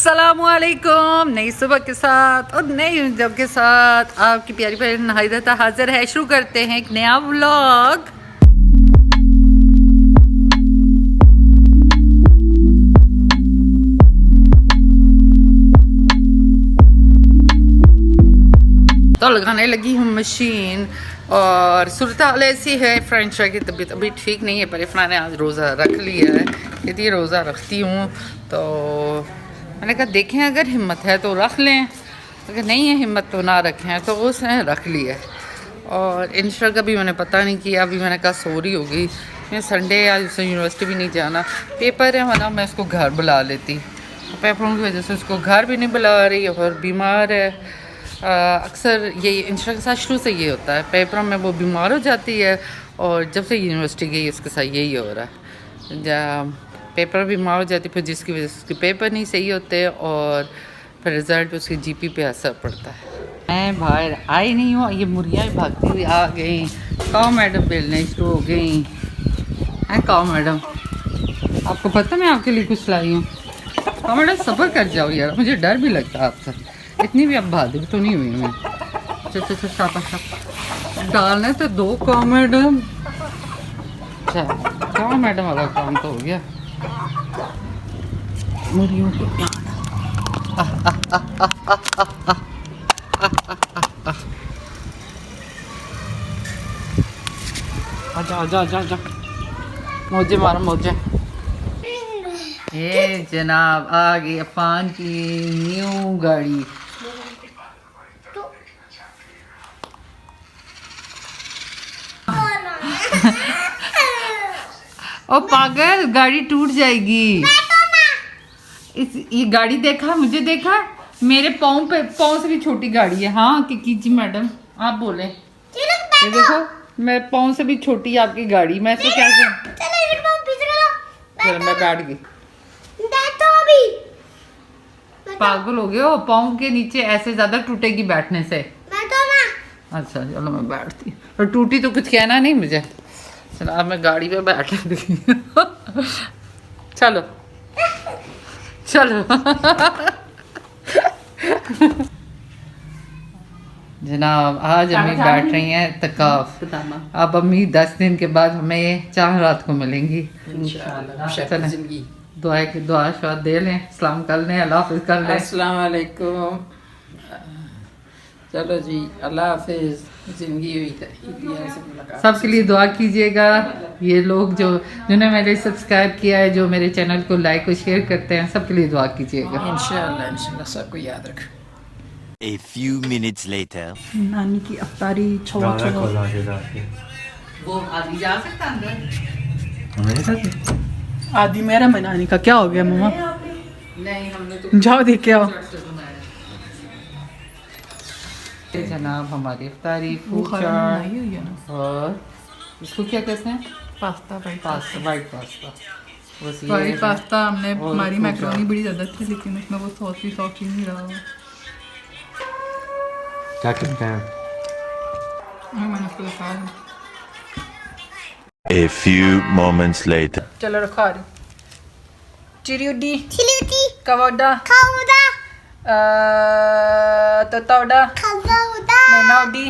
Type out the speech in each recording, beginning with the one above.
السلام علیکم. نئی صبح کے ساتھ اور نئی جب کے ساتھ آپ کی پیاری بہن حیدرتا حاضر ہے. شروع کرتے ہیں ایک نیا ولاگ. تو لگانے لگی ہوں مشین اور صورتحال ایسی ہے. فرینڈ شاہ کی طبیعت ابھی ٹھیک نہیں ہے پر افنا نے آج روزہ رکھ لیا ہے. کہتی روزہ رکھتی ہوں تو میں نے کہا دیکھیں اگر ہمت ہے تو رکھ لیں, اگر نہیں ہے ہمت تو نہ رکھیں. تو اس نے رکھ لیا ہے اور انشاء کا بھی میں نے پتہ نہیں کیا. ابھی میں نے کہا سوری ہوگی, میں سنڈے آج اسے یونیورسٹی بھی نہیں جانا, پیپر ہے ورنہ میں اس کو گھر بلا لیتی. پیپروں کی وجہ سے اس کو گھر بھی نہیں بلا رہی اور بیمار ہے. اکثر یہ انشاء کے ساتھ شروع سے یہ ہوتا ہے, پیپروں میں وہ بیمار ہو جاتی ہے اور جب سے یونیورسٹی گئی اس کے ساتھ یہی ہو رہا ہے. جب پیپر بیمار ہو جاتی پھر جس کی وجہ سے اس کے پیپر نہیں صحیح ہوتے اور پھر رزلٹ اس کی جی پی پہ اثر پڑتا ہے. میں باہر آئی نہیں ہوں, یہ مرغیاں بھاگتی ہوئی آ گئیں. کاؤ میڈم بیلنے شروع ہو گئیں. کاؤ میڈم آپ کو پتہ میں آپ کے لیے کچھ لائی ہوں. کاؤ میڈم صبر کر جاؤ یار, مجھے ڈر بھی لگتا ہے آپ سے. اتنی بھی اب بہادر تو نہیں ہوئی میں. اچھا شاپا ڈالنے تو دو کاؤ میڈم. اچھا کاؤ میڈم والا کام تو ہو گیا. مرغیوں کو آجا موجے مارو موجے. یہ جناب آ گئی عفان کی نیو گاڑی. او پاگل گاڑی ٹوٹ جائے گی. یہ گاڑی دیکھا, مجھے دیکھا, میرے پاؤں سے بھی چھوٹی گاڑی ہے. ہاں کیجی میڈم آپ بولیں. یہ دیکھو میرے پاؤں سے بھی چھوٹی آپ کی گاڑی. میں اسے کیا چلو میں بیٹھ گئی. پاگل ہو گئے ہو, پاؤں کے نیچے ایسے زیادہ ٹوٹے گی بیٹھنے سے. اچھا چلو میں بیٹھتی. اور ٹوٹی تو کچھ کہنا نہیں مجھے. چلو اب میں گاڑی پہ بیٹھ گئی. چلو چلو جناب آج امی بیٹھ رہی ہیں اعتکاف. اب امی 10 دن کے بعد ہمیں 4 رات کو ملیں گی. دعا شاد دے لیں, سلام کر لیں, اللہ حافظ کر لیں. السلام علیکم. چلو جی اللہ حافظ. زندگی ہوئی سب کے لیے دعا کیجیے گا. یہ لوگ جنہوں نے میرے سبسکرائب کیا ہے, جو میرے چینل کو لائک اور شیئر کرتے ہیں, سب کے لیے دعا کیجیے گا. انشاءاللہ سب کو یاد رکھ. A few minutes later. نانی کی افطاری چھوڑ وہ آدھی جا سکتا اندر. آدھی میرا میں نانی کا کیا ہو گیا ماما؟ نہیں ہم نے تو جاؤ دیکھ کے آؤ. جناب ہماری افطاری فروٹ چاٹ اور اس کو کیا کہتے ہیں, pasta. White pasta. White pasta ہم نے, ہماری میکرونی بڑی زیادہ تھی لیکن اس میں وہ سوسی نہیں رہا. کیا کرتے ہیں؟ میں نے اس کو دکھا دوں. A few moments later. چلو رکھا رہی. چریوڈی کواڈا توتاوڈا میناوڈی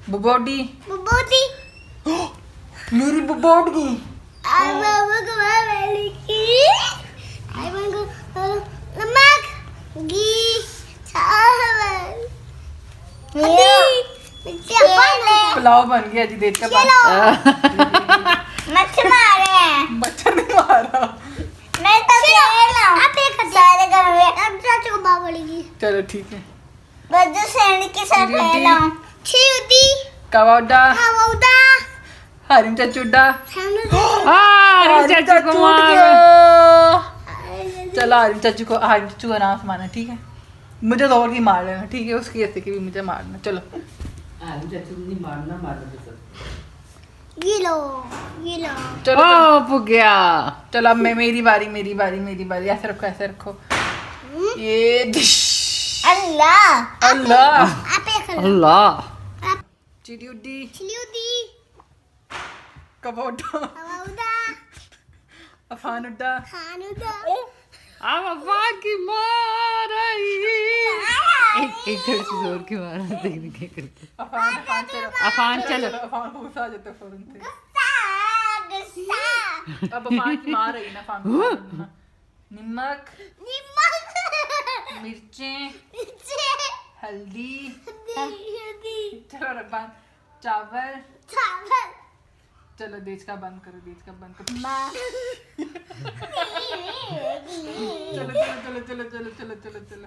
ببوڈی میری ببوڈی. پلاؤ بن گیا جی. دیکھ کا مچھر نہیں مارا. چلو ٹھیک ہے. کواڈا حریم چچوڈا. چلو حریم چچو کا نام سمانا ٹھیک ہے. مجھے دور کی مار لینا ٹھیک ہے, اس کی ایسے کی بھی مجھے مارنا. چلو چلو گیا. چلو اب میری باری. ایسے رکھو. یہ اللہ چریوڈی کبوڈا افانوڈا اب عفان کی مار آئی. ایک تھوڑی سی زور کی مار دیکھنے کے کرتے. عفان چلو. عفان کو غصہ آ جاتا ہے فوراً سے. اب عفان کی مار رہی نا عفان کو. نمک, مرچیں, ہلدی, چلو ربان, چاول. چلو دیج کا بند کرو, دیج کا بند کرو. چلو چلو چلو چلو چلو چلو چلو چلو.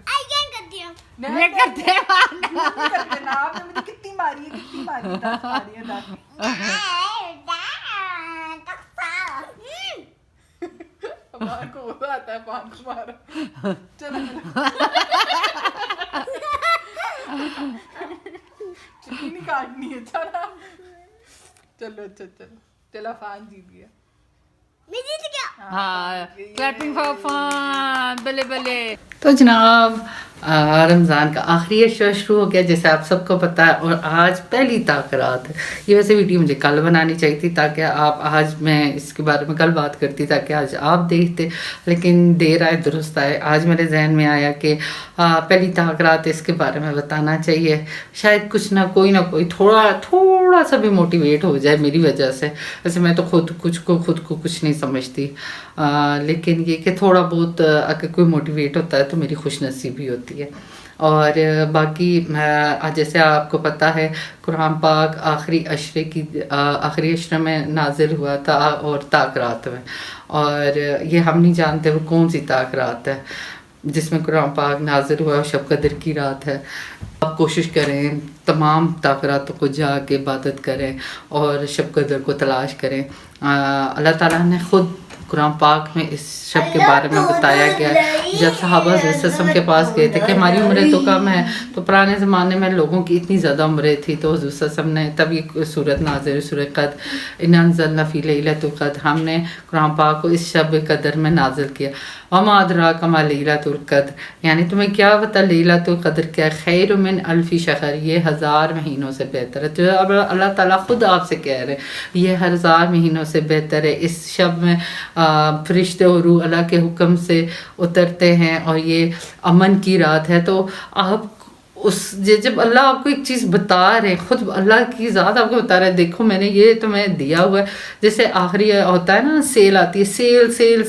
میں کرتے آپ نے مجھے کتنی ماری ہے, کتنی ماری ہے, 10 ماری ہے, 10. عفان کو غصہ آتا ہے عفان کو مارا. چلو چٹنی نہیں کاٹنی ہے. چلو چلو اچھا چلو چلو عفان جیت گیا. ہاں کلیپنگ فار عفان, بلے بلے. تو جناب رمضان کا آخری اشرا شروع ہو گیا جیسے آپ سب کو پتہ ہے, اور آج پہلی تاخیرات ہے. یہ ویسے ویڈیو مجھے کل بنانی چاہیے تھی تاکہ آپ آج میں اس کے بارے میں کل بات کرتی تاکہ آج آپ دیکھتے, لیکن دیر آئے درست آئے. آج میرے ذہن میں آیا کہ پہلی تاخیرات اس کے بارے میں بتانا چاہیے, شاید کچھ نہ کوئی تھوڑا سا بھی موٹیویٹ ہو جائے میری وجہ سے. ویسے میں تو خود کو کچھ نہیں سمجھتی, لیکن یہ کہ تھوڑا بہت اگر کوئی موٹیویٹ ہوتا ہے تو میری خوش نصیبی ہوتی ہے. اور باقی جیسے آپ کو پتہ ہے قرآن پاک آخری اشرے میں نازل ہوا تھا اور تاخیرات میں, اور یہ ہم نہیں جانتے وہ کون سی تاخیرات ہے جس میں قرآن پاک نازل ہوا. شب قدر کی رات ہے. آپ کوشش کریں تمام تاخیراتوں کو جا کے عبادت کریں اور شب قدر کو تلاش کریں. اللہ تعالیٰ نے خود قرآن پاک میں اس شب کے بارے میں بتایا گیا. جب صحابہ وسلم کے پاس گئے تھے کہ ہماری عمریں تو کم ہیں, تو پرانے زمانے میں لوگوں کی اتنی زیادہ عمریں تھی, تو حضور صلی اللہ علیہ وسلم نے تب یہ صورت نازل سورہ قدر, انا انزلنا فی لیلۃ القدر, ہم نے قرآن پاک کو اس شب قدر میں نازل کیا. وما ادراک ما لیلۃ القدر, یعنی تمہیں کیا پتہ لیلۃ القدر کیا, خیر من الف شہر, یہ 1000 مہینوں سے بہتر ہے. تو اب اللہ تعالیٰ خود آپ سے کہہ رہے یہ 1000 مہینوں سے بہتر ہے. اس شب میں فرشتے اور روح اللہ کے حکم سے اترتے ہیں اور یہ امن کی رات ہے. تو آپ جب اللہ آپ کو ایک چیز بتا رہے, خود اللہ کی ذات آپ کو بتا رہے دیکھو میں نے یہ تمہیں دیا ہوا ہے. جیسے آخری ہوتا ہے نا سیل آتی ہے, سیل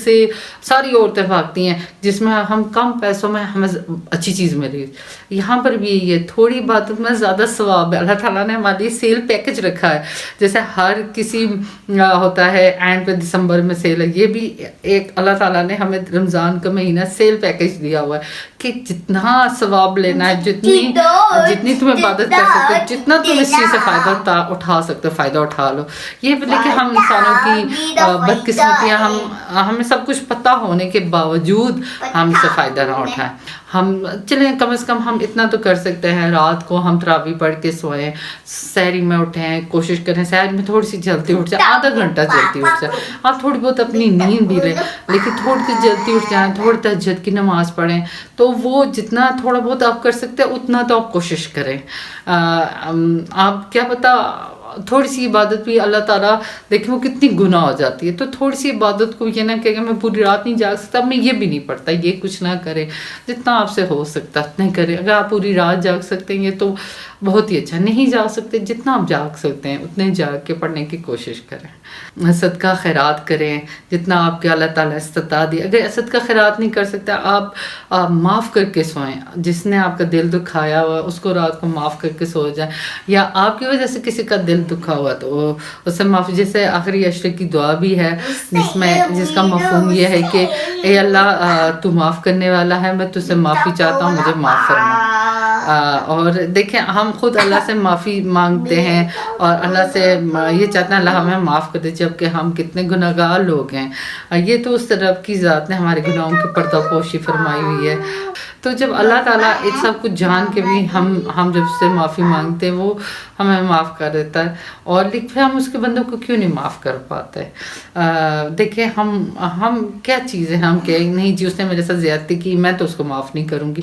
ساری عورتیں بھاگتی ہیں جس میں ہم کم پیسوں میں ہمیں اچھی چیز ملے. یہاں پر بھی یہ تھوڑی باتوں میں زیادہ ثواب ہے. اللہ تعالیٰ نے ہمارے لیے سیل پیکج رکھا ہے. جیسے ہر کسی ہوتا ہے اینڈ پہ دسمبر میں سیل ہے, یہ بھی ایک اللہ تعالیٰ نے ہمیں رمضان کا مہینہ سیل پیکج دیا ہوا ہے کہ جتنا ثواب لینا ہے, جتنی تم عبادت کر سکتے ہو, جتنا تم اس چیز سے فائدہ اٹھا سکتے ہو فائدہ اٹھا لو. یہ لیکن ہم انسانوں کی بدقسمتیاں, ہمیں سب کچھ پتہ ہونے کے باوجود ہم اس سے فائدہ نہ اٹھائیں. ہم چلیں کم از کم ہم اتنا تو کر سکتے ہیں, رات کو ہم تراویح پڑھ کے سوئیں, سحری میں اٹھیں, کوشش کریں سحری میں تھوڑی سی جلدی اٹھ جائیں, آدھا گھنٹہ جلدی اٹھ جائیں. آپ تھوڑی بہت اپنی نیند بھی لیں لیکن تھوڑی سی جلدی اٹھ جائیں, تھوڑی تہجد کی نماز پڑھیں. تو وہ جتنا تھوڑا بہت آپ کر سکتے ہیں اتنا تو آپ کوشش کریں. آپ کیا پتہ تھوڑی سی عبادت بھی اللہ تعالیٰ دیکھیں وہ کتنی گناہ ہو جاتی ہے. تو تھوڑی سی عبادت کو یہ نہ کہ میں پوری رات نہیں جاگ سکتا, میں یہ بھی نہیں پڑھتا, یہ کچھ نہ کرے, جتنا آپ سے ہو سکتا اتنے کرے. اگر آپ پوری رات جاگ سکتے ہیں یہ تو بہت ہی اچھا, نہیں جاگ سکتے جتنا آپ جاگ سکتے ہیں اتنے جاگ کے پڑھنے کی کوشش کریں. صدقہ خیرات کریں جتنا آپ کے اللہ تعالیٰ استطاعت دی. اگر صدقہ خیرات نہیں کر سکتے آپ معاف کر کے سوئیں. جس نے آپ کا دل دکھایا ہوا اس کو رات کو معاف کر کے سو جائیں, یا آپ کی وجہ سے کسی کا دل دکھا ہوا تو اس سے معافی. جیسے آخری اشرے کی دعا بھی ہے جس کا مفہوم یہ ہے کہ اے اللہ تو معاف کرنے والا ہے, میں تجھ سے معافی چاہتا ہوں, مجھے معاف فرما. اور دیکھیں ہم خود اللہ سے معافی مانگتے ہیں اور اللہ سے یہ چاہتے ہیں اللہ ہمیں معاف کر دے, جبکہ ہم کتنے گناہ گار لوگ ہیں. یہ تو اس رب کی ذات نے ہمارے گناہوں کی پردہ پوشی فرمائی ہوئی ہے. تو جب اللہ تعالیٰ ان سب کچھ جان کے بھی ہم جب اس سے معافی مانگتے ہیں وہ ہمیں معاف کر دیتا ہے. اور پھر ہم اس کے بندوں کو کیوں نہیں معاف کر پاتے؟ دیکھیں ہم کیا چیز ہے, ہم کہ نہیں جی اس نے میرے ساتھ زیادتی کی میں تو اس کو معاف نہیں کروں گی.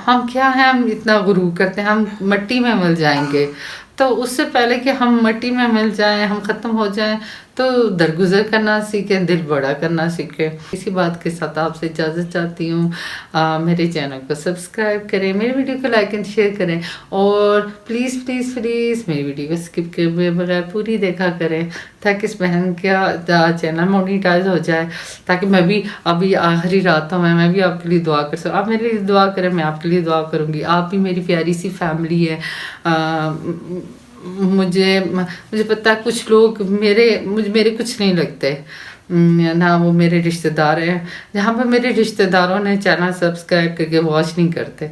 ہم کیا ہیں, ہم اتنا غرور کرتے ہیں ہم مٹی میں مل جائیں گے. تو اس سے پہلے کہ ہم مٹی میں مل جائیں, ہم ختم ہو جائیں, تو درگزر کرنا سیکھیں، دل بڑا کرنا سیکھیں. اسی بات کے ساتھ آپ سے اجازت چاہتی ہوں. میرے چینل کو سبسکرائب کریں، میری ویڈیو کو لائک اینڈ شیئر کریں، اور پلیز پلیز پلیز میری ویڈیو کو اسکپ کیے بغیر پوری دیکھا کریں تاکہ اس بہن کا چینل مونیٹائز ہو جائے، تاکہ میں بھی ابھی آخری راتوں میں بھی آپ کے لیے دعا کر سکوں. آپ میرے لیے دعا کریں، میں آپ کے لیے دعا کروں گی. آپ بھی میری پیاری سی فیملی ہے. مجھے پتہ ہے کچھ لوگ میرے کچھ نہیں لگتے، نہ وہ میرے رشتہ دار ہیں. جہاں پہ میرے رشتہ داروں نے چینل سبسکرائب کر کے واچ نہیں کرتے،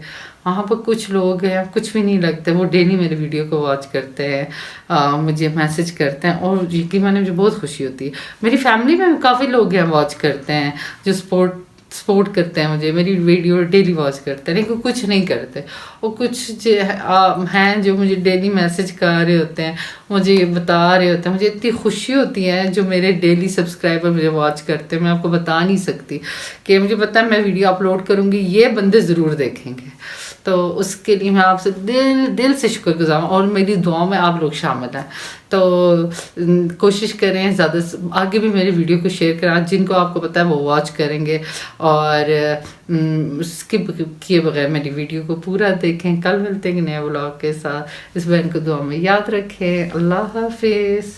وہاں پہ کچھ لوگ ہیں کچھ بھی نہیں لگتے، وہ ڈیلی میرے ویڈیو کو واچ کرتے ہیں، مجھے میسج کرتے ہیں، اور یقین مانے مجھے بہت خوشی ہوتی ہے. میری فیملی میں کافی لوگ ہیں واچ کرتے ہیں، جو سپورٹ کرتے ہیں مجھے، میری ویڈیو ڈیلی واچ کرتے ہیں، لیکن کچھ نہیں کرتے. اور کچھ ہیں جو مجھے ڈیلی میسج کر رہے ہوتے ہیں، مجھے یہ بتا رہے ہوتے ہیں. مجھے اتنی خوشی ہوتی ہے جو میرے ڈیلی سبسکرائبر مجھے واچ کرتے ہیں. میں آپ کو بتا نہیں سکتی کہ مجھے پتہ ہے میں ویڈیو اپلوڈ کروں گی، یہ بندے ضرور دیکھیں گے. تو اس کے لیے میں آپ سے دل سے شکر گزار ہوں، اور میری دعاؤں میں آپ لوگ شامل ہیں. تو کوشش کریں زیادہ آگے بھی میری ویڈیو کو شیئر کریں، جن کو آپ کو پتہ ہے وہ واچ کریں گے، اور اسکپ کیے بغیر میری ویڈیو کو پورا دیکھیں. کل ملتے ہیں نئے ولاگ کے ساتھ. اس بہن کو دعا میں یاد رکھیں. اللہ حافظ.